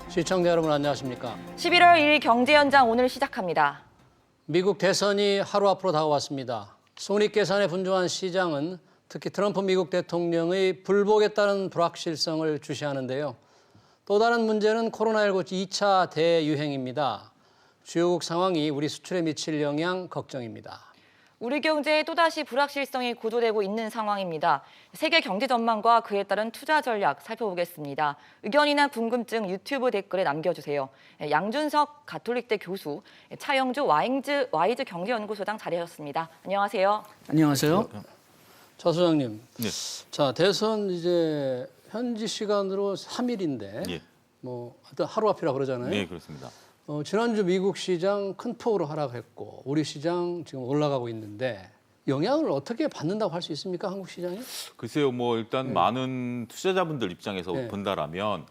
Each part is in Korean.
시청자 여러분 안녕하십니까? 11월 1일 경제연장 오늘 시작합니다. 미국 대선이 하루 앞으로 다가왔습니다. 손익계산에 분주한 시장은 특히 트럼프 미국 대통령의 불복에 따른 불확실성을 주시하는데요. 또 다른 문제는 코로나19 2차 대유행입니다. 주요국 상황이 우리 수출에 미칠 영향 걱정입니다. 우리 경제에 또다시 불확실성이 고조되고 있는 상황입니다. 세계 경제 전망과 그에 따른 투자 전략 살펴보겠습니다. 의견이나 궁금증 유튜브 댓글에 남겨주세요. 양준석 가톨릭대 교수, 차영주 와이즈 경제연구소장 자리하셨습니다. 안녕하세요. 안녕하세요. 차 소장님, 네. 자 대선 이제 현지 시간으로 3일인데 예. 뭐 하여튼 하루 앞이라 그러잖아요. 네, 그렇습니다. 지난주 미국 시장 큰 폭으로 하락했고 우리 시장 지금 올라가고 있는데 영향을 어떻게 받는다고 할 수 있습니까? 한국 시장이? 글쎄요, 뭐 일단 많은 투자자분들 입장에서 네. 본다라면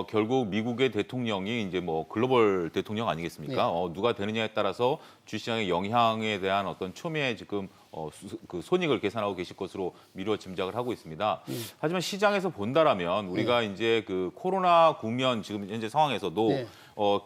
결국 미국의 대통령이 이제 뭐 글로벌 대통령 아니겠습니까? 누가 되느냐에 따라서 주시장의 영향에 대한 어떤 초미의 지금 그 손익을 계산하고 계실 것으로 미루어 짐작을 하고 있습니다. 하지만 시장에서 본다라면 우리가 이제 그 코로나 국면 지금 현재 상황에서도 네.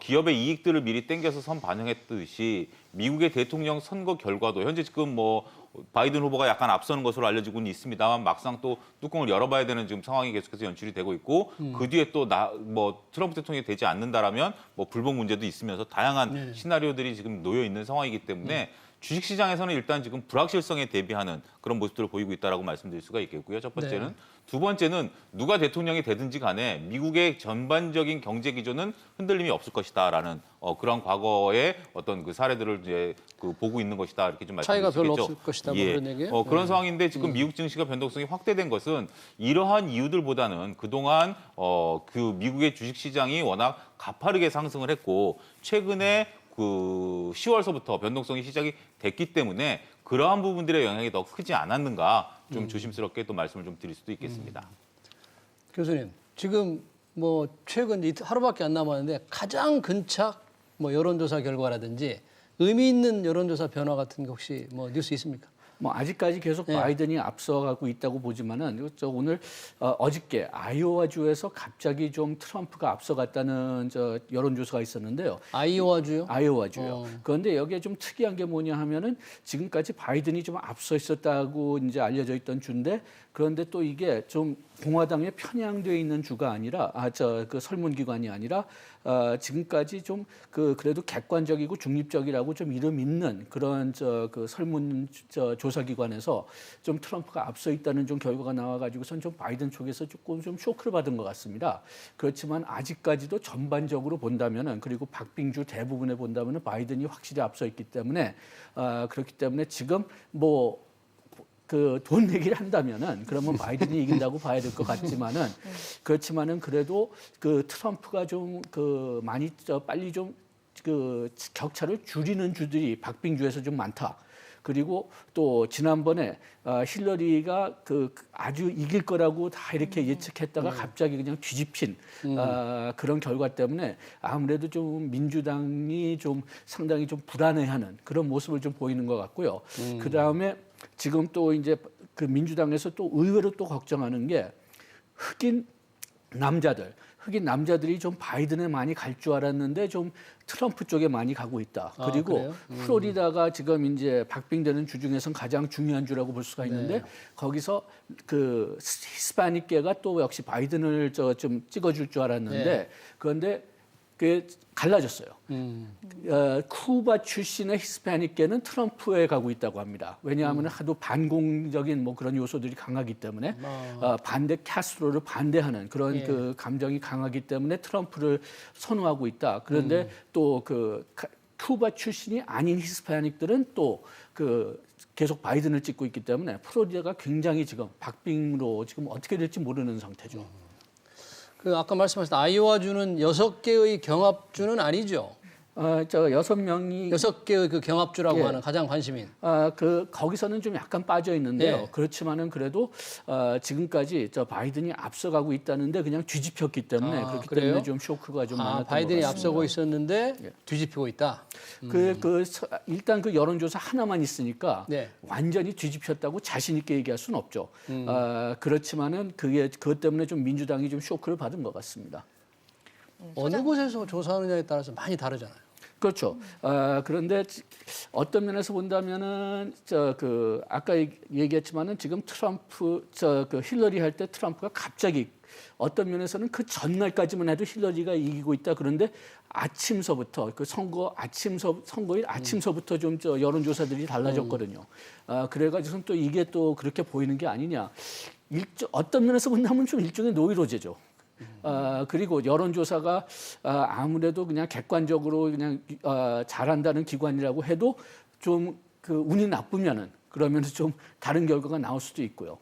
기업의 이익들을 미리 땡겨서 선 반영했듯이 미국의 대통령 선거 결과도 현재 지금 뭐 바이든 후보가 약간 앞서는 것으로 알려지고는 있습니다만 막상 또 뚜껑을 열어봐야 되는 지금 상황이 계속해서 연출이 되고 있고 그 뒤에 또 뭐 트럼프 대통령이 되지 않는다라면 뭐 불복 문제도 있으면서 다양한 시나리오들이 지금 놓여 있는 상황이기 때문에 주식시장에서는 일단 지금 불확실성에 대비하는 그런 모습들을 보이고 있다라고 말씀드릴 수가 있겠고요. 첫 번째는. 네. 두 번째는 누가 대통령이 되든지 간에 미국의 전반적인 경제 기조는 흔들림이 없을 것이다라는 그런 과거의 어떤 그 사례들을 이제 그 보고 있는 것이다 이렇게 좀 말씀드릴 차이가 수 별로 있겠죠. 없을 것이다 뭐 그런 얘기예요? 그런 상황인데 지금 미국 증시가 변동성이 확대된 것은 이러한 이유들보다는 그동안 그 미국의 주식시장이 워낙 가파르게 상승을 했고 최근에 그 10월서부터 변동성이 시작이 됐기 때문에 그러한 부분들의 영향이 더 크지 않았는가 좀 조심스럽게 또 말씀을 좀 드릴 수도 있겠습니다. 교수님, 지금 뭐 최근 하루밖에 안 남았는데 가장 근착 뭐 여론조사 결과라든지 의미 있는 여론조사 변화 같은 게 혹시 뭐 뉴스 있습니까? 뭐 아직까지 계속 네. 바이든이 앞서가고 있다고 보지만은 저 오늘 어저께 아이오와 주에서 갑자기 좀 트럼프가 앞서갔다는 저 여론조사가 있었는데요. 아이오와주요? 아이오와 주요. 그런데 여기에 좀 특이한 게 뭐냐 하면은 지금까지 바이든이 좀 앞서 있었다고 이제 알려져 있던 주인데 그런데 또 이게 좀 공화당에 편향되어 있는 주가 아니라 그 설문기관이 아니라 지금까지 좀 그래도 객관적이고 중립적이라고 좀 이름 있는 그런 그 설문 조사기관에서 좀 트럼프가 앞서 있다는 좀 결과가 나와가지고선 좀 바이든 쪽에서 조금 좀 쇼크를 받은 것 같습니다. 그렇지만 아직까지도 전반적으로 본다면은 그리고 박빙주 대부분에 본다면은 바이든이 확실히 앞서 있기 때문에 그렇기 때문에 지금 뭐 그 돈 내기를 한다면은 그러면 바이든이 이긴다고 봐야 될 것 같지만은 그렇지만은 그래도 그 트럼프가 좀 그 많이 빨리 좀 그 격차를 줄이는 주들이 박빙주에서 좀 많다. 그리고 또 지난번에 힐러리가 그 아주 이길 거라고 다 이렇게 예측했다가 갑자기 그냥 뒤집힌 그런 결과 때문에 아무래도 좀 민주당이 좀 상당히 좀 불안해하는 그런 모습을 좀 보이는 것 같고요. 그 다음에 지금 또 이제 그 민주당에서 또 의외로 또 걱정하는 게 흑인 남자들이 좀 바이든에 많이 갈 줄 알았는데 좀 트럼프 쪽에 많이 가고 있다. 그리고 플로리다가 지금 이제 박빙되는 주 중에선 가장 중요한 주라고 볼 수가 있는데 거기서 그 히스파닉계가 또 역시 바이든을 좀 찍어줄 줄 알았는데 그런데 그게 갈라졌어요. 쿠바 출신의 히스패닉계는 트럼프에 가고 있다고 합니다. 왜냐하면 하도 반공적인 뭐 그런 요소들이 강하기 때문에 카스트로를 반대하는 그런 그 감정이 강하기 때문에 트럼프를 선호하고 있다. 그런데 또 그 쿠바 출신이 아닌 히스패닉들은 또 그 계속 바이든을 찍고 있기 때문에 플로리다가 굉장히 지금 박빙으로 지금 어떻게 될지 모르는 상태죠. 그 아까 말씀하신 아이오와주는 6개의 경합주는 아니죠? 저 6명이 6개의 그 경합주라고 하는 가장 관심인. 거기서는 좀 약간 빠져 있는데요. 네. 그렇지만은 그래도 지금까지 저 바이든이 앞서가고 있다는데 그냥 뒤집혔기 때문에 그렇기 그래요? 때문에 좀 쇼크가 좀 많았던 바이든이 것 같습니다. 앞서고 있었는데 뒤집히고 있다. 일단 그 여론조사 하나만 있으니까 네. 완전히 뒤집혔다고 자신 있게 얘기할 수는 없죠. 그렇지만은 그것 때문에 좀 민주당이 좀 쇼크를 받은 것 같습니다. 어느 곳에서 조사하느냐에 따라서 많이 다르잖아요. 그렇죠. 그런데 어떤 면에서 본다면은 아까 얘기했지만은 지금 트럼프 그 힐러리 할 때 트럼프가 갑자기 어떤 면에서는 그 전날까지만 해도 힐러리가 이기고 있다. 그런데 아침서부터 그 선거일 아침서부터 좀 여론조사들이 달라졌거든요. 그래가지고는 또 이게 또 그렇게 보이는 게 아니냐. 어떤 면에서 본다면 좀 일종의 노이로제죠. 그리고 여론조사가 아무래도 그냥 객관적으로 그냥 잘한다는 기관이라고 해도 좀 그 운이 나쁘면은 그러면서 좀 다른 결과가 나올 수도 있고요.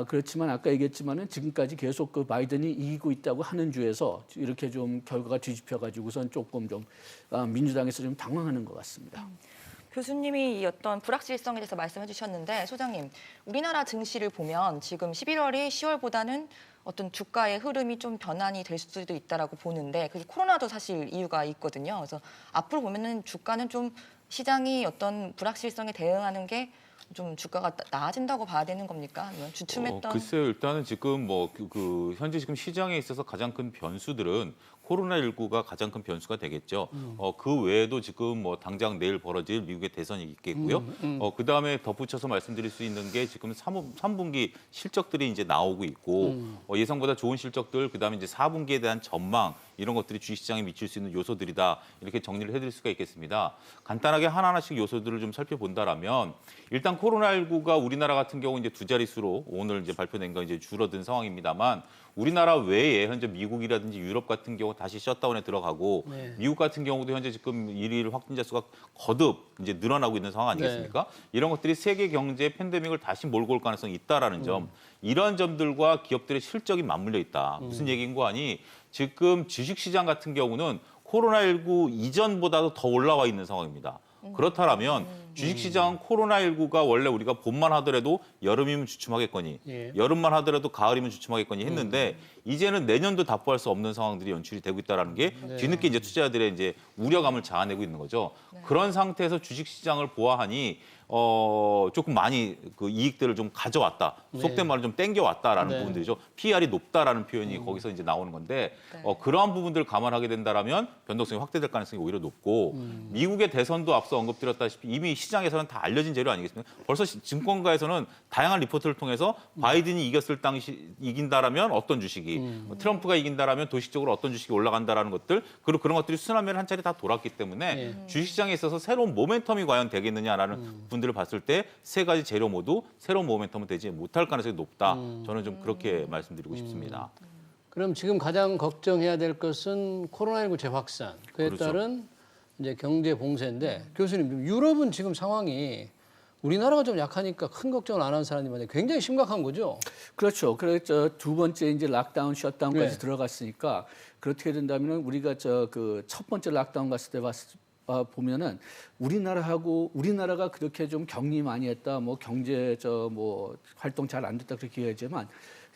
그렇지만 아까 얘기했지만은 지금까지 계속 그 바이든이 이기고 있다고 하는 주에서 이렇게 좀 결과가 뒤집혀가지고선 조금 좀 민주당에서 좀 당황하는 것 같습니다. 교수님이 이 어떤 불확실성에 대해서 말씀해 주셨는데 소장님, 우리나라 증시를 보면 지금 11월이 10월보다는 어떤 주가의 흐름이 좀 변환이 될 수도 있다라고 보는데 그게 코로나도 사실 이유가 있거든요. 그래서 앞으로 보면은 주가는 좀 시장이 어떤 불확실성에 대응하는 게 좀 주가가 나아진다고 봐야 되는 겁니까? 아니면 주춤했던 글쎄요. 일단은 지금 뭐 현재 지금 시장에 있어서 가장 큰 변수들은 코로나19가 가장 큰 변수가 되겠죠. 그 외에도 지금 뭐 당장 내일 벌어질 미국의 대선이 있겠고요. 그다음에 덧붙여서 말씀드릴 수 있는 게 지금 3분기 실적들이 이제 나오고 있고 예상보다 좋은 실적들, 그다음에 이제 4분기에 대한 전망 이런 것들이 주식시장에 미칠 수 있는 요소들이다. 이렇게 정리를 해드릴 수가 있겠습니다. 간단하게 하나하나씩 요소들을 좀 살펴본다라면 일단 코로나19가 우리나라 같은 경우 이제 두 자릿수로 오늘 이제 발표된 건 이제 줄어든 상황입니다만 우리나라 외에 현재 미국이라든지 유럽 같은 경우 다시 셧다운에 들어가고 미국 같은 경우도 현재 지금 일일 확진자 수가 거듭 이제 늘어나고 있는 상황 아니겠습니까? 이런 것들이 세계 경제에 팬데믹을 다시 몰고 올 가능성이 있다라는 점, 이런 점들과 기업들의 실적이 맞물려 있다. 무슨 얘기인 거 아니? 지금 주식시장 같은 경우는 코로나19 이전보다도 더 올라와 있는 상황입니다. 그렇다면 주식시장 코로나19가 원래 우리가 봄만 하더라도 여름이면 주춤하겠거니 여름만 하더라도 가을이면 주춤하겠거니 했는데 이제는 내년도 답보할 수 없는 상황들이 연출이 되고 있다는 게 뒤늦게 이제 투자자들의 이제 우려감을 자아내고 있는 거죠. 그런 상태에서 주식시장을 보아하니 조금 많이 그 이익들을 좀 가져왔다. 속된 말로 좀 땡겨왔다라는 부분들이죠. PR이 높다라는 표현이 거기서 이제 나오는 건데 그러한 부분들을 감안하게 된다라면 변동성이 확대될 가능성이 오히려 높고 미국의 대선도 앞서 언급드렸다시피 이미 시장에서는 다 알려진 재료 아니겠습니까? 벌써 증권가에서는 다양한 리포트를 통해서 바이든이 이겼을 당시 이긴다라면 어떤 주식이 트럼프가 이긴다라면 도식적으로 어떤 주식이 올라간다라는 것들 그리고 그런 것들이 순환매를 한 차례 다 돌았기 때문에 주식시장에 있어서 새로운 모멘텀이 과연 되겠느냐라는 분들을 봤을 때 세 가지 재료 모두 새로운 모멘텀은 되지 못할 가능성이 높다. 저는 좀 그렇게 말씀드리고 싶습니다. 그럼 지금 가장 걱정해야 될 것은 코로나19 재확산, 그에 그렇죠. 따른 이제 경제 봉쇄인데 교수님, 유럽은 지금 상황이 우리나라가 좀 약하니까 큰 걱정을 안 하는 사람이 많은데 굉장히 심각한 거죠. 그렇죠. 그래서 두 번째 이제 락다운, 셧다운까지 네. 들어갔으니까 그렇게 된다면은 우리가 그 첫 번째 락다운 갔을 때 보면은 우리나라가 그렇게 좀 격리 많이 했다, 뭐 경제 뭐 활동 잘 안 됐다 그렇게 얘기하지만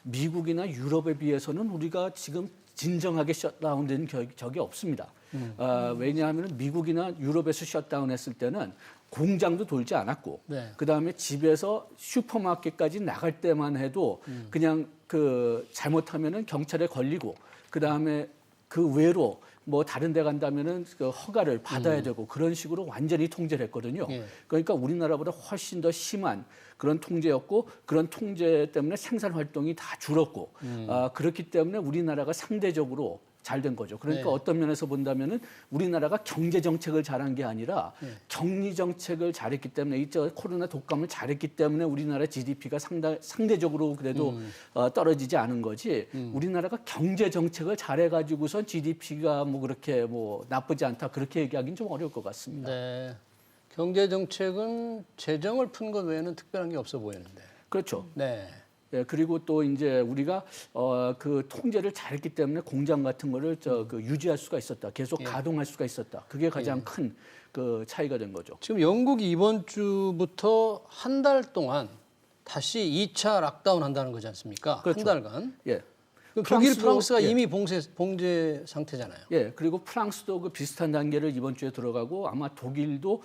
미국이나 유럽에 비해서는 우리가 지금 진정하게 셧다운된 적이 없습니다. 왜냐하면 미국이나 유럽에서 셧다운했을 때는 공장도 돌지 않았고, 그다음에 집에서 슈퍼마켓까지 나갈 때만 해도 그냥 그 잘못하면은 경찰에 걸리고, 그다음에 그 외로 뭐 다른 데 간다면은 그 허가를 받아야 되고 그런 식으로 완전히 통제를 했거든요. 그러니까 우리나라보다 훨씬 더 심한 그런 통제였고 그런 통제 때문에 생산 활동이 다 줄었고 그렇기 때문에 우리나라가 상대적으로 잘 된 거죠. 그러니까 어떤 면에서 본다면은 우리나라가 경제 정책을 잘한 게 아니라 격리 정책을 잘했기 때문에 이 코로나 독감을 잘했기 때문에 우리나라 GDP가 상대적으로 그래도 떨어지지 않은 거지. 우리나라가 경제 정책을 잘해가지고선 GDP가 뭐 그렇게 뭐 나쁘지 않다 그렇게 얘기하기는 좀 어려울 것 같습니다. 네. 경제 정책은 재정을 푼 것 외에는 특별한 게 없어 보이는데. 그렇죠. 네. 예, 그리고 또 이제 우리가 그 통제를 잘했기 때문에 공장 같은 거를 그 유지할 수가 있었다. 계속 가동할 수가 있었다. 그게 가장 큰 그 차이가 된 거죠. 지금 영국이 이번 주부터 한 달 동안 다시 2차 락다운 한다는 거지 않습니까? 그렇죠. 한 달간. 예. 독일, 프랑스도- 프랑스가 예. 이미 봉제 상태잖아요. 예, 그리고 프랑스도 그 비슷한 단계를 이번 주에 들어가고 아마 독일도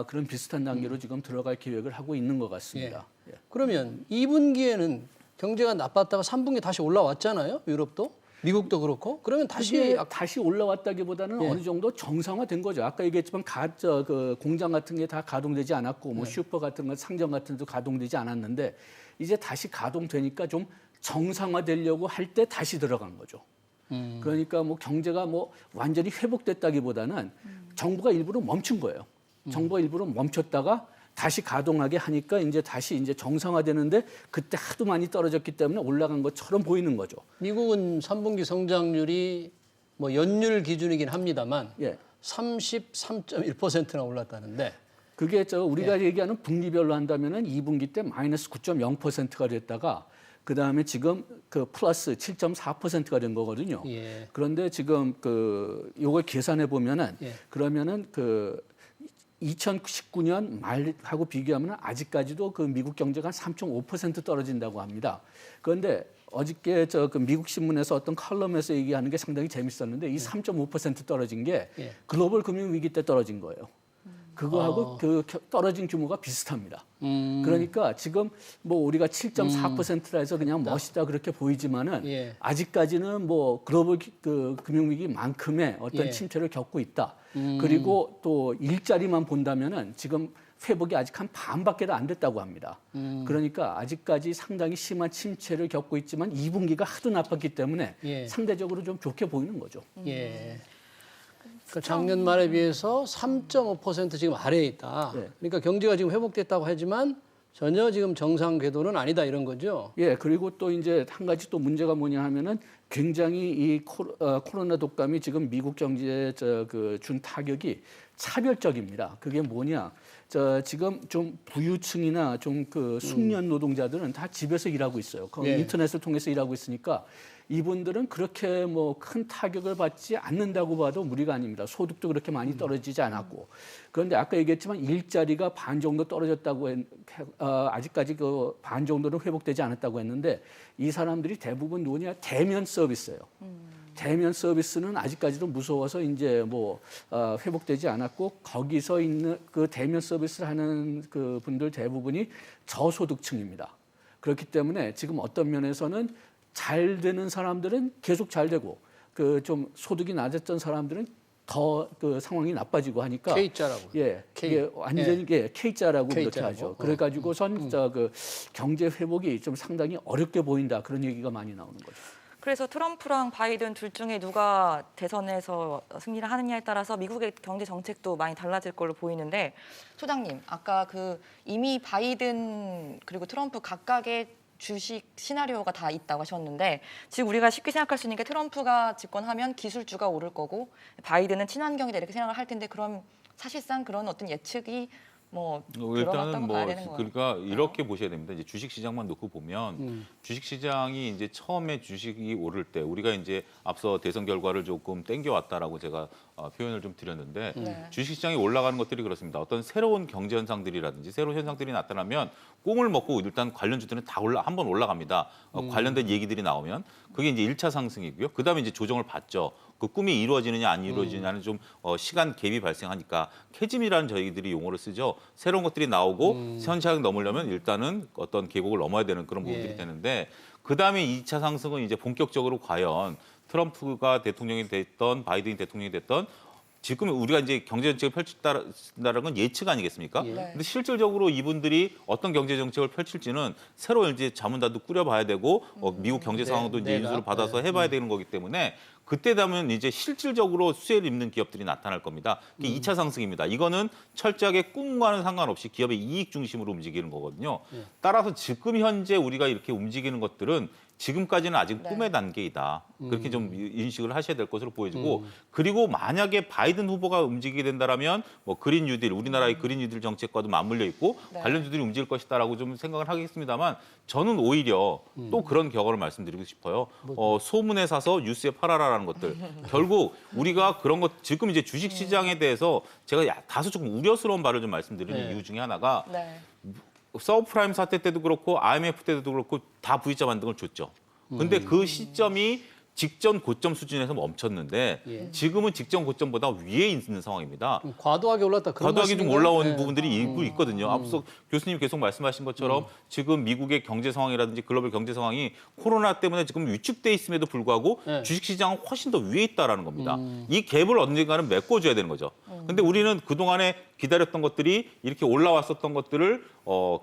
그런 비슷한 단계로 지금 들어갈 계획을 하고 있는 것 같습니다. 예. 그러면 2분기에는 경제가 나빴다가 3분기 다시 올라왔잖아요. 유럽도. 미국도 그렇고 그러면 이게 다시 다시 올라왔다기보다는 예. 어느 정도 정상화된 거죠. 아까 얘기했지만 그 공장 같은 게 다 가동되지 않았고 뭐 슈퍼 같은 거 상점 같은 데도 가동되지 않았는데 이제 다시 가동되니까 좀 정상화되려고 할 때 다시 들어간 거죠. 그러니까 뭐 경제가 뭐 완전히 회복됐다기보다는 정부가 일부러 멈춘 거예요. 정부가 일부러 멈췄다가 다시 가동하게 하니까 이제 다시 이제 정상화되는데 그때 하도 많이 떨어졌기 때문에 올라간 것처럼 보이는 거죠. 미국은 3분기 성장률이 뭐 연율 기준이긴 합니다만 예. 33.1%나 올랐다는데 그게 우리가 얘기하는 분기별로 한다면은 2분기 때 마이너스 9.0%가 됐다가 그 다음에 지금 그 플러스 7.4%가 된 거거든요. 예. 그런데 지금 요걸 계산해 보면은 예. 그러면은 2019년 말하고 비교하면 아직까지도 그 미국 경제가 한 3.5% 떨어진다고 합니다. 그런데 어저께 그 미국 신문에서 어떤 칼럼에서 얘기하는 게 상당히 재밌었는데 이 3.5% 떨어진 게 예. 글로벌 금융 위기 때 떨어진 거예요. 그거하고 떨어진 규모가 비슷합니다. 그러니까 지금 뭐 우리가 7.4%라 해서 그냥 멋있다 그렇게 보이지만은 예. 아직까지는 뭐 글로벌 금융위기만큼의 어떤 예. 침체를 겪고 있다. 그리고 또 일자리만 본다면은 지금 회복이 아직 한 반밖에 안 됐다고 합니다. 그러니까 아직까지 상당히 심한 침체를 겪고 있지만 2분기가 하도 나빴기 때문에 예. 상대적으로 좀 좋게 보이는 거죠. 예. 그러니까 작년 말에 비해서 3.5% 지금 아래에 있다. 네. 그러니까 경제가 지금 회복됐다고 하지만 전혀 지금 정상 궤도는 아니다 이런 거죠. 예, 그리고 또 이제 한 가지 또 문제가 뭐냐 하면은 굉장히 이 코로나 독감이 지금 미국 경제에 준 타격이 차별적입니다. 그게 뭐냐? 지금 좀 부유층이나 좀 숙련 노동자들은 다 집에서 일하고 있어요. 예. 인터넷을 통해서 일하고 있으니까 이분들은 그렇게 뭐 큰 타격을 받지 않는다고 봐도 무리가 아닙니다. 소득도 그렇게 많이 떨어지지 않았고. 그런데 아까 얘기했지만 일자리가 반 정도 떨어졌다고 아직까지 그 반 정도는 회복되지 않았다고 했는데 이 사람들이 대부분 누구냐? 대면 서비스예요. 대면 서비스는 아직까지도 무서워서 이제 뭐 회복되지 않았고 거기서 있는 그 대면 서비스를 하는 그 분들 대부분이 저소득층입니다. 그렇기 때문에 지금 어떤 면에서는 잘 되는 사람들은 계속 잘 되고 그 좀 소득이 낮았던 사람들은 더 그 상황이 나빠지고 하니까 K자라고. 예, K. 이게 완전히 K자라고 그렇게 K자라고. 하죠. 그래가지고선 그 경제 회복이 좀 상당히 어렵게 보인다 그런 얘기가 많이 나오는 거죠. 그래서 트럼프랑 바이든 둘 중에 누가 대선에서 승리를 하느냐에 따라서 미국의 경제 정책도 많이 달라질 걸로 보이는데 소장님 아까 이미 바이든 그리고 트럼프 각각의 주식 시나리오가 다 있다고 하셨는데 지금 우리가 쉽게 생각할 수 있는 게 트럼프가 집권하면 기술주가 오를 거고 바이든은 친환경이다 이렇게 생각을 할 텐데 그럼 사실상 그런 어떤 예측이 뭐 일단은 봐야 되는 거예요. 그러니까 이렇게 보셔야 됩니다. 이제 주식 시장만 놓고 보면 주식 시장이 이제 처음에 주식이 오를 때 우리가 이제 앞서 대선 결과를 조금 땡겨왔다라고 제가 표현을 좀 드렸는데 네. 주식 시장이 올라가는 것들이 그렇습니다. 어떤 새로운 경제 현상들이라든지 새로운 현상들이 나타나면 꽁을 먹고 일단 관련주들은 다 한번 올라갑니다. 관련된 얘기들이 나오면 그게 이제 1차 상승이고요. 그다음에 이제 조정을 받죠. 그 꿈이 이루어지느냐 안 이루어지느냐는 좀 시간 갭이 발생하니까 캐즘이라는 저희들이 용어를 쓰죠. 새로운 것들이 나오고 현시장 넘으려면 일단은 어떤 계곡을 넘어야 되는 그런 부분들이 예. 되는데 그다음에 2차 상승은 이제 본격적으로 과연 트럼프가 대통령이 됐던 바이든이 대통령이 됐던 지금 우리가 이제 경제 정책을 펼친다는 건 예측 아니겠습니까? 예. 근데 실질적으로 이분들이 어떤 경제 정책을 펼칠지는 새로 이제 자문단도 꾸려봐야 되고 미국 경제 상황도 이제 내가, 인수를 받아서 해봐야 되는 거기 때문에 그때 되면 이제 실질적으로 수혜를 입는 기업들이 나타날 겁니다. 이게 2차 상승입니다. 이거는 철저하게 꿈과는 상관없이 기업의 이익 중심으로 움직이는 거거든요. 따라서 지금 현재 우리가 이렇게 움직이는 것들은 지금까지는 아직 네. 꿈의 단계이다. 그렇게 좀 인식을 하셔야 될 것으로 보여지고 그리고 만약에 바이든 후보가 움직이게 된다라면 뭐 그린 뉴딜, 우리나라의 그린 뉴딜 정책과도 맞물려 있고 네. 관련주들이 움직일 것이다라고 좀 생각을 하겠습니다만 저는 오히려 또 그런 경험을 말씀드리고 싶어요. 소문에 사서 뉴스에 팔아라라는 것들. 결국 우리가 그런 것 지금 이제 주식 시장에 대해서 제가 다소 조금 우려스러운 바를 좀 말씀드리는 네. 이유 중에 하나가 네. 서브프라임 사태 때도 그렇고 IMF 때도 그렇고 다 V자 반등을 줬죠. 근데 그 시점이 직전 고점 수준에서 멈췄는데 예. 지금은 직전 고점보다 위에 있는 상황입니다. 좀 과도하게 올랐다. 그런 과도하게 좀 말씀인가요? 올라온 네. 부분들이 일부 있거든요. 앞서 교수님 계속 말씀하신 것처럼 지금 미국의 경제 상황이라든지 글로벌 경제 상황이 코로나 때문에 지금 위축돼 있음에도 불구하고 네. 주식시장은 훨씬 더 위에 있다라는 겁니다. 이 갭을 언젠가는 메꿔줘야 되는 거죠. 근데 우리는 그동안에 기다렸던 것들이 이렇게 올라왔었던 것들을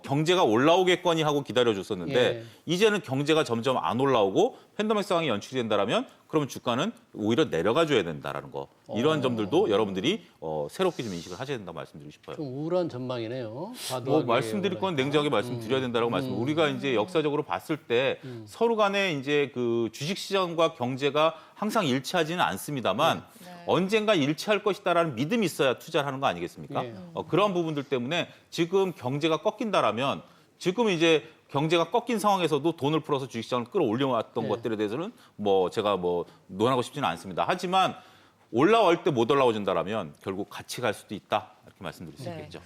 경제가 올라오겠거니 하고 기다려줬었는데 예. 이제는 경제가 점점 안 올라오고 팬데믹 상황이 연출이 된다라면 그러면 주가는 오히려 내려가 줘야 된다라는 거. 이런 점들도 여러분들이 새롭게 좀 인식을 하셔야 된다고 말씀드리고 싶어요. 좀 우울한 전망이네요. 뭐 과도하게 말씀드릴 건 냉정하게 말씀드려야 된다고 말씀. 우리가 이제 역사적으로 봤을 때 서로 간에 이제 그 주식 시장과 경제가 항상 일치하지는 않습니다만 언젠가 일치할 것이다라는 믿음이 있어야 투자를 하는 거 아니겠습니까? 예. 그런 부분들 때문에 지금 경제가 꺾인다라면 지금 이제 경제가 꺾인 상황에서도 돈을 풀어서 주식시장을 끌어올려왔던 것들에 대해서는 뭐 제가 뭐 논하고 싶지는 않습니다. 하지만 올라올 때 못 올라와준다라면 결국 같이 갈 수도 있다 이렇게 말씀드릴 수 네. 있겠죠.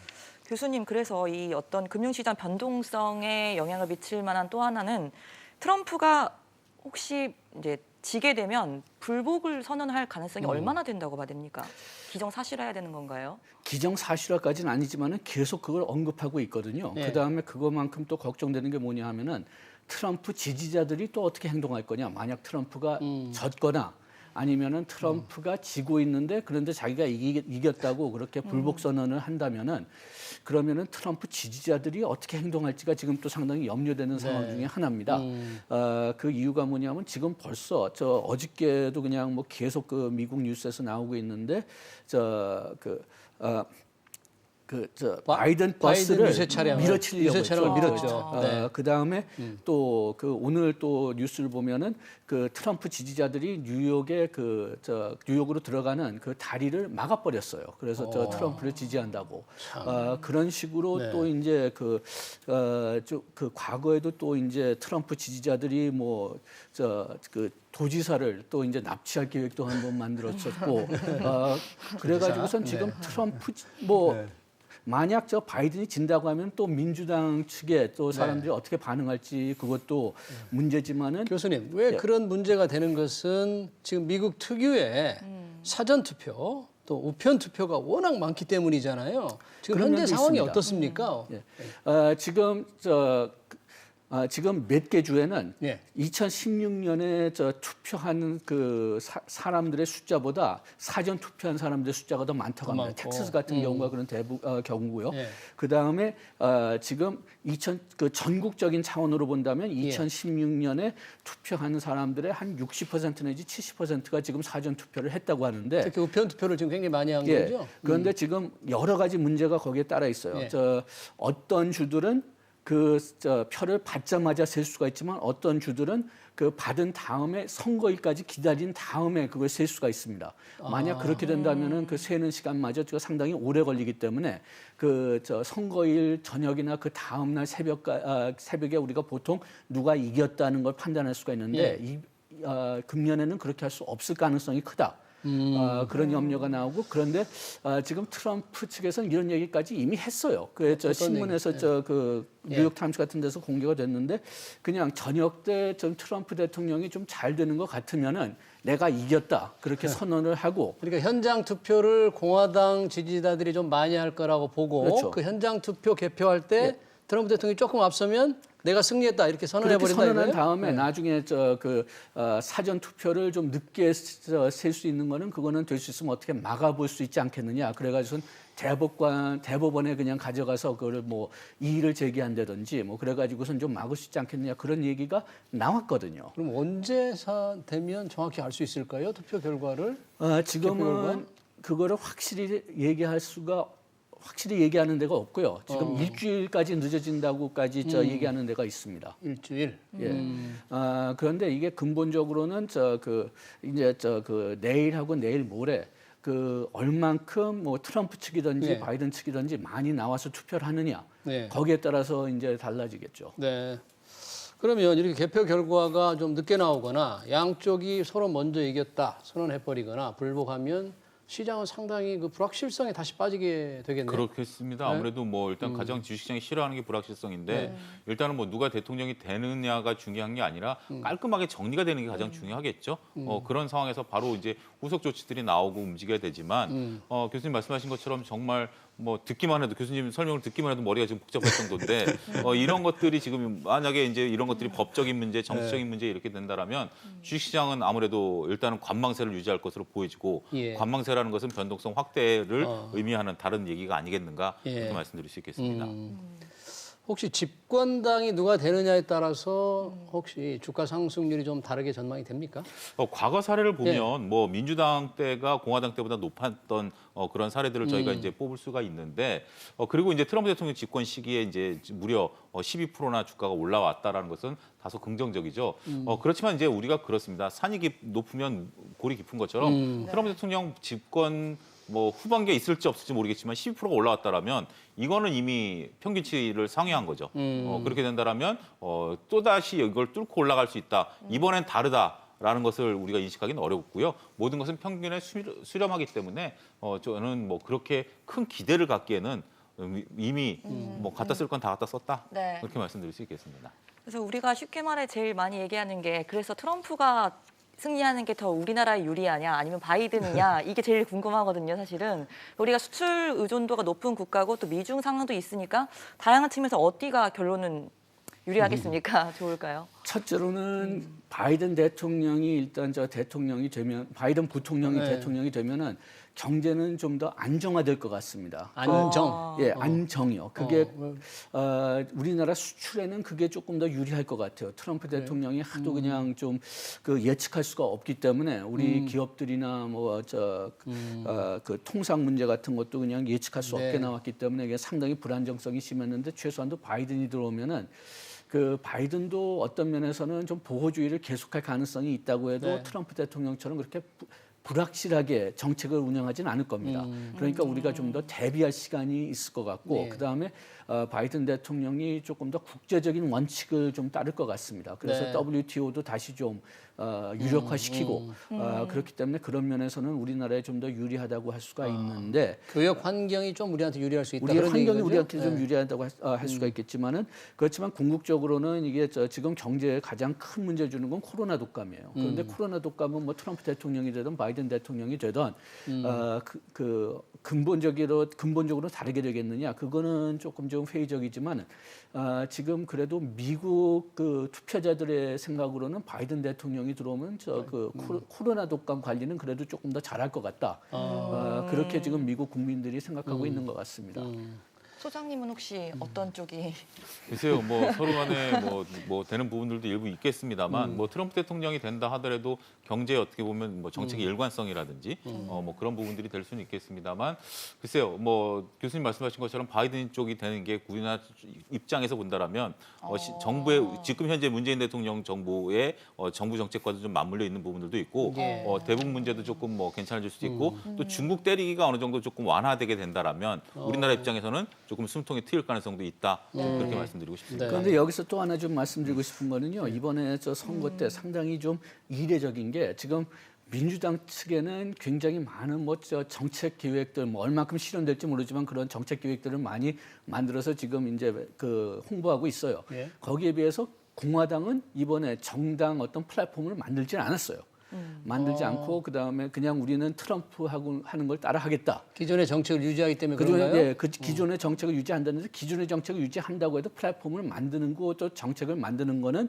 교수님, 그래서 이 어떤 금융시장 변동성에 영향을 미칠 만한 또 하나는 트럼프가 혹시 이제 지게 되면 불복을 선언할 가능성이 얼마나 된다고 봐야 됩니까? 기정사실화해야 되는 건가요? 기정사실화까지는 아니지만은 계속 그걸 언급하고 있거든요. 네. 그다음에 그것만큼 또 걱정되는 게 뭐냐 하면은 트럼프 지지자들이 또 어떻게 행동할 거냐. 만약 트럼프가 졌거나 아니면은 트럼프가 지고 있는데 그런데 자기가 이겼다고 그렇게 불복 선언을 한다면은 그러면은 트럼프 지지자들이 어떻게 행동할지가 지금 또 상당히 염려되는 상황 중에 하나입니다. 그 이유가 뭐냐면 지금 벌써 어저께도 그냥 뭐 계속 그 미국 뉴스에서 나오고 있는데 바이든 버스를 유세 차량, 밀어치려고 유세 차량을 했죠. 밀었죠. 네. 그다음에 또 그 오늘 또 뉴스를 보면은 그 트럼프 지지자들이 뉴욕에 뉴욕으로 들어가는 그 다리를 막아버렸어요. 그래서 트럼프를 지지한다고 그런 식으로 네. 또 이제 그 과거에도 또 이제 트럼프 지지자들이 그 도지사를 또 이제 납치할 계획도 한번 만들었었고 그래가지고선 지금 트럼프 만약 바이든이 진다고 하면 또 민주당 측에 또 사람들이 어떻게 반응할지 그것도 문제지만은 교수님, 왜 그런 문제가 되는 것은 지금 미국 특유의 사전 투표 또 우편 투표가 워낙 많기 때문이잖아요. 지금 그런 현재 면도 상황이 있습니다. 어떻습니까? 지금 몇 개 주에는 예. 2016년에 투표한 그 사람들의 숫자보다 사전 투표한 사람들의 숫자가 더 많다고 합니다. 많고. 텍사스 같은 경우가 그런 경우고요. 예. 그 다음에 지금 전국적인 차원으로 본다면 2016년에 투표한 사람들의 한 60% 내지 70%가 지금 사전 투표를 했다고 하는데 특히 우편 투표를 지금 굉장히 많이 한 예. 거죠. 그런데 지금 여러 가지 문제가 거기에 따라 있어요. 예. 어떤 주들은 표를 받자마자 셀 수가 있지만 어떤 주들은 그 받은 다음에 선거일까지 기다린 다음에 그걸 셀 수가 있습니다. 만약 그렇게 된다면은 그 세는 시간마저 상당히 오래 걸리기 때문에 선거일 저녁이나 그 다음 날 새벽에 우리가 보통 누가 이겼다는 걸 판단할 수가 있는데 금년에는 그렇게 할 수 없을 가능성이 크다. 그런 염려가 나오고 그런데 지금 트럼프 측에서는 이런 얘기까지 이미 했어요. 신문에서 뉴욕 타임스 같은 데서 공개가 됐는데 그냥 저녁 때 좀 트럼프 대통령이 좀 잘 되는 것 같으면은 내가 이겼다 그렇게 선언을 하고 그러니까 현장 투표를 공화당 지지자들이 좀 많이 할 거라고 보고 그렇죠. 그 현장 투표 개표할 때 트럼프 대통령이 조금 앞서면 내가 승리했다 이렇게 선언해 그렇게 버린다 선언한 이거예요? 다음에 나중에 사전 투표를 좀 늦게 셀 수 있는 거는 그거는 될 수 있으면 어떻게 막아볼 수 있지 않겠느냐. 그래가지고선 대법원에 그냥 가져가서 그걸 뭐 이의를 제기한다든지 뭐 그래가지고선 좀 막을 수 있지 않겠느냐 그런 얘기가 나왔거든요. 그럼 언제 되면 정확히 알 수 있을까요? 투표 결과를? 지금은 그거를 확실히 얘기하는 데가 없고요. 지금 일주일까지 늦어진다고까지 얘기하는 데가 있습니다. 일주일. 그런데 이게 근본적으로는 내일하고 내일 모레 얼만큼 뭐 트럼프 측이든지 바이든 측이든지 많이 나와서 투표를 하느냐 거기에 따라서 이제 달라지겠죠. 네. 그러면 이렇게 개표 결과가 좀 늦게 나오거나 양쪽이 서로 먼저 이겼다 선언해버리거나 불복하면 시장은 상당히 그 불확실성에 다시 빠지게 되겠네요. 그렇겠습니다. 네. 아무래도 뭐 일단 가장 주식시장이 싫어하는 게 불확실성인데 일단은 뭐 누가 대통령이 되느냐가 중요한 게 아니라 깔끔하게 정리가 되는 게 가장 중요하겠죠. 그런 상황에서 바로 이제 후속 조치들이 나오고 움직여야 되지만 교수님 말씀하신 것처럼 정말 뭐 듣기만 해도 교수님 설명을 듣기만 해도 머리가 지금 복잡할 정도인데 이런 것들이 지금 만약에 이제 이런 것들이 법적인 문제, 정치적인 문제 이렇게 된다라면 주식시장은 아무래도 일단은 관망세를 유지할 것으로 보여지고 예. 관망세라는 것은 변동성 확대를 의미하는 다른 얘기가 아니겠는가 예. 그렇게 말씀드릴 수 있겠습니다. 혹시 집권당이 누가 되느냐에 따라서 혹시 주가 상승률이 좀 다르게 전망이 됩니까? 과거 사례를 예. 보면 뭐 민주당 때가 공화당 때보다 높았던 그런 사례들을 저희가 이제 뽑을 수가 있는데 그리고 이제 트럼프 대통령 집권 시기에 이제 무려 12%나 주가가 올라왔다라는 것은 다소 긍정적이죠. 그렇지만 이제 우리가 그렇습니다. 산이 높으면 골이 깊은 것처럼 트럼프 대통령 집권 뭐 후반기에 있을지 없을지 모르겠지만 12%가 올라왔다라면 이거는 이미 평균치를 상회한 거죠. 그렇게 된다라면 또다시 이걸 뚫고 올라갈 수 있다. 이번엔 다르다라는 것을 우리가 인식하기는 어렵고요. 모든 것은 평균에 수렴하기 때문에 저는 뭐 그렇게 큰 기대를 갖기에는 이미 뭐 갖다 쓸 건 다 갖다 썼다. 네. 그렇게 말씀드릴 수 있겠습니다. 그래서 우리가 쉽게 말해 제일 많이 얘기하는 게 그래서 트럼프가 승리하는 게 더 우리나라에 유리하냐 아니면 바이든이냐 이게 제일 궁금하거든요. 사실은 우리가 수출 의존도가 높은 국가고 또 미중 상황도 있으니까 다양한 측면에서 어디가 결론은 유리하겠습니까? 좋을까요? 첫째로는 바이든 대통령이 일단 대통령이 되면 바이든 부통령이 네. 대통령이 되면은 경제는 좀 더 안정화될 것 같습니다. 안정. 예, 안정이요. 그게 우리나라 수출에는 그게 조금 더 유리할 것 같아요. 트럼프 대통령이 하도 그냥 좀 그 예측할 수가 없기 때문에 우리 기업들이나 그 통상 문제 같은 것도 그냥 예측할 수 네. 없게 나왔기 때문에 이게 상당히 불안정성이 심했는데 최소한도 바이든이 들어오면은 그 바이든도 어떤 면에서는 좀 보호주의를 계속할 가능성이 있다고 해도 네. 트럼프 대통령처럼 그렇게 불확실하게 정책을 운영하지는 않을 겁니다. 그러니까 우리가 좀 더 대비할 시간이 있을 것 같고 네. 그다음에 바이든 대통령이 조금 더 국제적인 원칙을 좀 따를 것 같습니다. 그래서 네. WTO도 다시 좀 유력화시키고 그렇기 때문에 그런 면에서는 우리나라에 좀 더 유리하다고 할 수가 있는데 교역 환경이 좀 우리한테 유리할 수 있다. 우리의 그런 환경이 얘기인 거죠? 우리한테 좀 네. 유리하다고 할 수가 있겠지만은 그렇지만 궁극적으로는 이게 지금 경제에 가장 큰 문제 주는 건 코로나 독감이에요. 그런데 코로나 독감은 뭐 트럼프 대통령이 되든 바이든 대통령이 되든 근본적으로 다르게 되겠느냐? 그거는 조금 좀 회의적이지만 지금 그래도 미국 그 투표자들의 생각으로는 바이든 대통령이 들어오면 코로나 독감 관리는 그래도 조금 더 잘할 것 같다. 그렇게 지금 미국 국민들이 생각하고 있는 것 같습니다. 소장님은 혹시 어떤 쪽이 글쎄요, 뭐 서로 간에 뭐 되는 부분들도 일부 있겠습니다만, 뭐 트럼프 대통령이 된다 하더라도 경제에 어떻게 보면 뭐 정책의 일관성이라든지, 뭐 그런 부분들이 될 수는 있겠습니다만, 글쎄요, 뭐 교수님 말씀하신 것처럼 바이든 쪽이 되는 게 우리나라 입장에서 본다라면 정부의 지금 현재 문재인 대통령 정부의 정부 정책과도 좀 맞물려 있는 부분들도 있고, 예. 대북 문제도 조금 뭐 괜찮아질 수도 있고, 또 중국 때리기가 어느 정도 조금 완화되게 된다라면 우리나라 입장에서는 조금 숨통이 트일 가능성도 있다. 그렇게 말씀드리고 싶습니다. 네. 그런데 여기서 또 하나 좀 말씀드리고 싶은 거는요. 이번에 선거 때 상당히 좀 이례적인 게 지금 민주당 측에는 굉장히 많은 정책 계획들 얼마큼 실현될지 모르지만 그런 정책 계획들을 많이 만들어서 지금 이제 홍보하고 있어요. 예. 거기에 비해서 공화당은 이번에 정당 어떤 플랫폼을 만들지는 않았어요. 만들지 않고 그다음에 그냥 우리는 트럼프하고 하는 걸 따라하겠다. 기존의 정책을 유지하기 때문에 그중에 그런가요? 기존의 정책을 유지한다는데 기존의 정책을 유지한다고 해도 플랫폼을 만드는 거 또 정책을 만드는 거는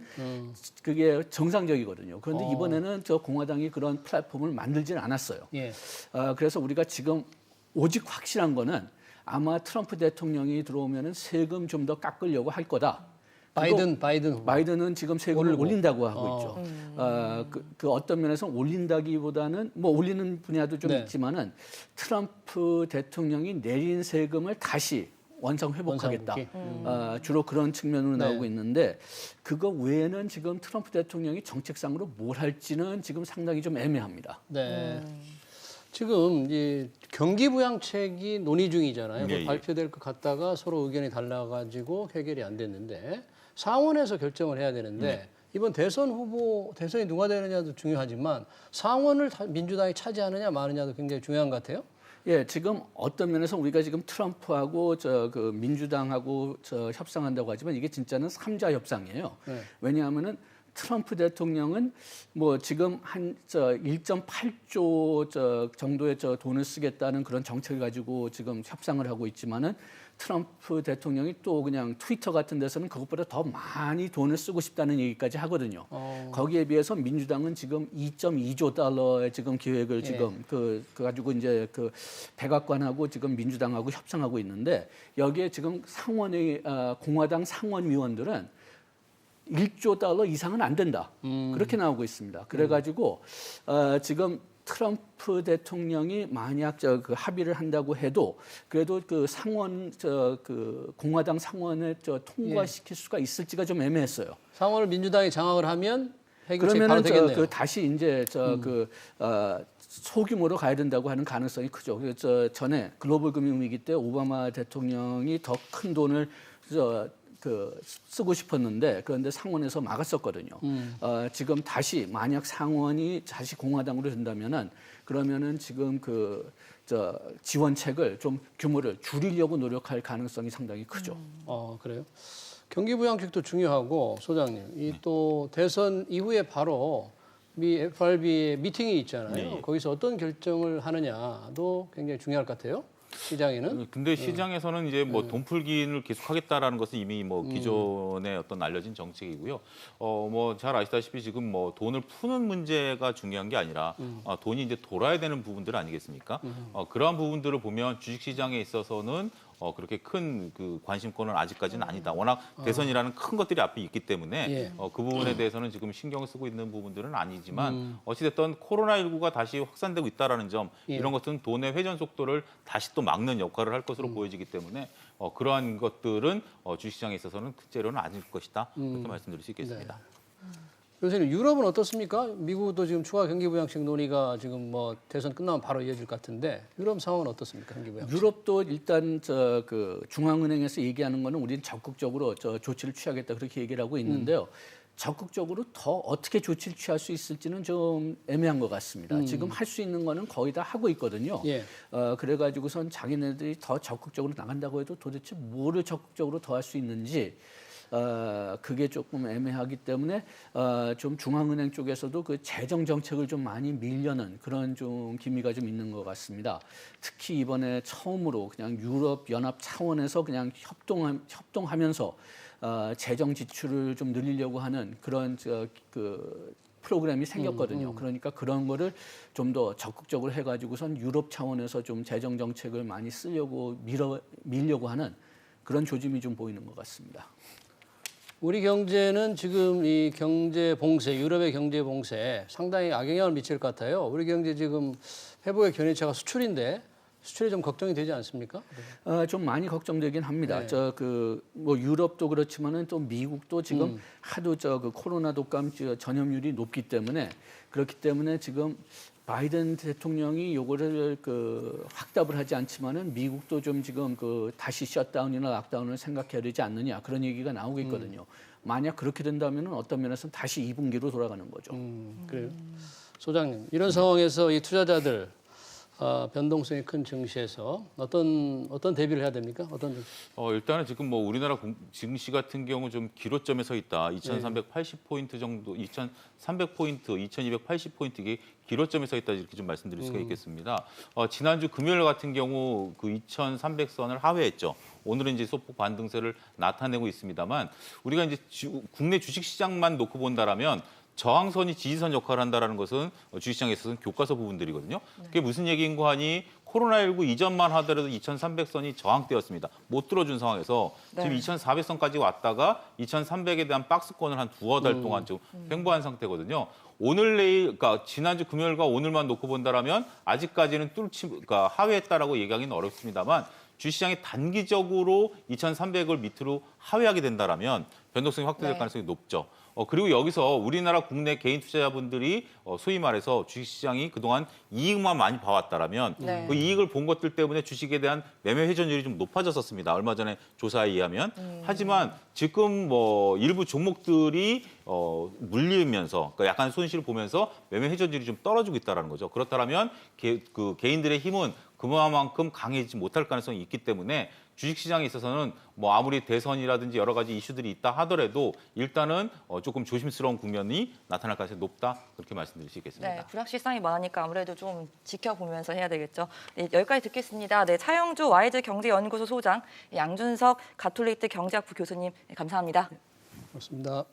그게 정상적이거든요. 그런데 이번에는 공화당이 그런 플랫폼을 만들지는 않았어요. 예. 그래서 우리가 지금 오직 확실한 거는 아마 트럼프 대통령이 들어오면은 세금 좀 더 깎으려고 할 거다. 바이든은 지금 세금을 오르고. 올린다고 하고 있죠. 그 어떤 면에서 올린다기보다는 뭐 올리는 분야도 좀 네. 있지만은 트럼프 대통령이 내린 세금을 다시 원상 회복하겠다. 주로 그런 측면으로 네. 나오고 있는데 그거 외에는 지금 트럼프 대통령이 정책상으로 뭘 할지는 지금 상당히 좀 애매합니다. 네. 지금 이 경기 부양책이 논의 중이잖아요. 예, 예. 발표될 것 같다가 서로 의견이 달라가지고 해결이 안 됐는데 상원에서 결정을 해야 되는데 이번 대선이 누가 되느냐도 중요하지만 상원을 민주당이 차지하느냐 마느냐도 굉장히 중요한 것 같아요. 예, 지금 어떤 면에서 우리가 지금 트럼프하고 그 민주당하고 협상한다고 하지만 이게 진짜는 삼자 협상이에요. 네. 왜냐하면은 트럼프 대통령은 뭐 지금 한 1.8조 정도의 돈을 쓰겠다는 그런 정책을 가지고 지금 협상을 하고 있지만은 트럼프 대통령이 또 그냥 트위터 같은 데서는 그것보다 더 많이 돈을 쓰고 싶다는 얘기까지 하거든요. 거기에 비해서 민주당은 지금 2.2조 달러의 지금 기획을 지금 그 가지고 이제 그 백악관하고 지금 민주당하고 협상하고 있는데 여기에 지금 상원의 공화당 상원위원들은 1조 달러 이상은 안 된다. 그렇게 나오고 있습니다. 그래가지고 지금 트럼프 대통령이 만약 그 합의를 한다고 해도 그래도 그 상원 그 공화당 상원에 통과시킬 수가 있을지가 좀 애매했어요. 상원을 민주당이 장악을 하면 해결책이 바로 그러면은 되겠네요. 그 다시 이제 소규모로 가야 된다고 하는 가능성이 크죠. 그래서 전에 글로벌 금융 위기 때 오바마 대통령이 더 큰 돈을 쓰고 싶었는데 그런데 상원에서 막았었거든요. 지금 다시 만약 상원이 다시 공화당으로 된다면은 그러면은 지금 지원책을 좀 규모를 줄이려고 노력할 가능성이 상당히 크죠. 그래요? 경기 부양책도 중요하고 소장님, 이 또 대선 이후에 바로 미 FRB의 미팅이 있잖아요. 네. 거기서 어떤 결정을 하느냐도 굉장히 중요할 것 같아요. 시장에는. 근데 시장에서는 이제 뭐 돈풀기를 계속하겠다라는 것은 이미 뭐 기존의 어떤 알려진 정책이고요. 뭐 잘 아시다시피 지금 뭐 돈을 푸는 문제가 중요한 게 아니라 돈이 이제 돌아야 되는 부분들 아니겠습니까? 그러한 부분들을 보면 주식시장에 있어서는 그렇게 큰 그 관심권은 아직까지는 아니다. 워낙 대선이라는 큰 것들이 앞에 있기 때문에 예. 그 부분에 대해서는 지금 신경을 쓰고 있는 부분들은 아니지만 어찌됐든 코로나19가 다시 확산되고 있다라는 점 예. 이런 것들은 돈의 회전 속도를 다시 또 막는 역할을 할 것으로 보여지기 때문에 그러한 것들은 주식시장에 있어서는 특제로는 아닐 것이다. 그렇게 말씀드릴 수 있겠습니다. 교수님, 유럽은 어떻습니까? 미국도 지금 추가 경기 부양책 논의가 지금 뭐 대선 끝나면 바로 이어질 것 같은데 유럽 상황은 어떻습니까? 경기 부양책. 유럽도 일단 그 중앙은행에서 얘기하는 거는 우리는 적극적으로 조치를 취하겠다 그렇게 얘기를 하고 있는데요. 적극적으로 더 어떻게 조치를 취할 수 있을지는 좀 애매한 것 같습니다. 지금 할 수 있는 거는 거의 다 하고 있거든요. 예. 그래가지고선 자기네들이 더 적극적으로 나간다고 해도 도대체 뭐를 적극적으로 더 할 수 있는지 그게 조금 애매하기 때문에 좀 중앙은행 쪽에서도 그 재정 정책을 좀 많이 밀려는 그런 좀 기미가 좀 있는 것 같습니다. 특히 이번에 처음으로 그냥 유럽 연합 차원에서 그냥 협동하면서 재정 지출을 좀 늘리려고 하는 그런 그 프로그램이 생겼거든요. 그러니까 그런 거를 좀 더 적극적으로 해가지고선 유럽 차원에서 좀 재정 정책을 많이 쓰려고 밀려고 하는 그런 조짐이 좀 보이는 것 같습니다. 우리 경제는 지금 이 경제 봉쇄, 유럽의 경제 봉쇄에 상당히 악영향을 미칠 것 같아요. 우리 경제 지금 회복의 견인차가 수출인데 수출이 좀 걱정이 되지 않습니까? 좀 많이 걱정되긴 합니다. 네. 뭐 유럽도 그렇지만은 또 미국도 지금 하도 그 코로나 독감 전염률이 높기 때문에 그렇기 때문에 지금 바이든 대통령이 요거를 확답을 하지 않지만은 미국도 좀 지금 다시 셧다운이나 락다운을 생각해야 되지 않느냐 그런 얘기가 나오고 있거든요. 만약 그렇게 된다면은 어떤 면에서는 다시 2분기로 돌아가는 거죠. 그래요. 소장님, 이런 상황에서 이 투자자들 변동성이 큰 증시에서 어떤 대비를 해야 됩니까? 일단은 지금 뭐 우리나라 증시 같은 경우 좀 기로점에 서 있다. 2,380포인트 정도, 2,300포인트, 2,280포인트 이게 기로점에 서 있다 이렇게 좀 말씀드릴 수가 있겠습니다. 지난주 금요일 같은 경우 그 2,300선을 하회했죠. 오늘은 이제 소폭 반등세를 나타내고 있습니다만 우리가 이제 국내 주식시장만 놓고 본다라면 저항선이 지지선 역할을 한다는 것은 주식시장에 있어서는 교과서 부분들이거든요. 그게 무슨 얘기인가 하니 코로나19 이전만 하더라도 2,300선이 저항대였습니다. 못 들어준 상황에서 지금 2,400선까지 왔다가 2,300에 대한 박스권을 한 두어 달 동안 좀 횡보한 상태거든요. 오늘 내일, 그러니까 지난주 금요일과 오늘만 놓고 본다라면 아직까지는 그러니까 하회했다라고 얘기하기는 어렵습니다만 주식시장이 단기적으로 2,300을 밑으로 하회하게 된다라면 변동성이 확대될 네. 가능성이 높죠. 그리고 여기서 우리나라 국내 개인 투자자분들이 소위 말해서 주식시장이 그동안 이익만 많이 봐왔다라면 네. 그 이익을 본 것들 때문에 주식에 대한 매매 회전율이 좀 높아졌었습니다. 얼마 전에 조사에 의하면. 하지만 지금 뭐 일부 종목들이 물리면서 그러니까 약간 손실을 보면서 매매 회전율이 좀 떨어지고 있다는 거죠. 그렇다면 그 개인들의 힘은 그만큼 강해지지 못할 가능성이 있기 때문에 주식시장에 있어서는 뭐 아무리 대선이라든지 여러 가지 이슈들이 있다 하더라도 일단은 조금 조심스러운 국면이 나타날 가능성이 높다 그렇게 말씀드릴 수 있겠습니다. 네, 불확실성이 많으니까 아무래도 좀 지켜보면서 해야 되겠죠. 네, 여기까지 듣겠습니다. 네, 차영주 와이즈 경제연구소 소장, 양준석 가톨릭대 경제학부 교수님 감사합니다. 그렇습니다.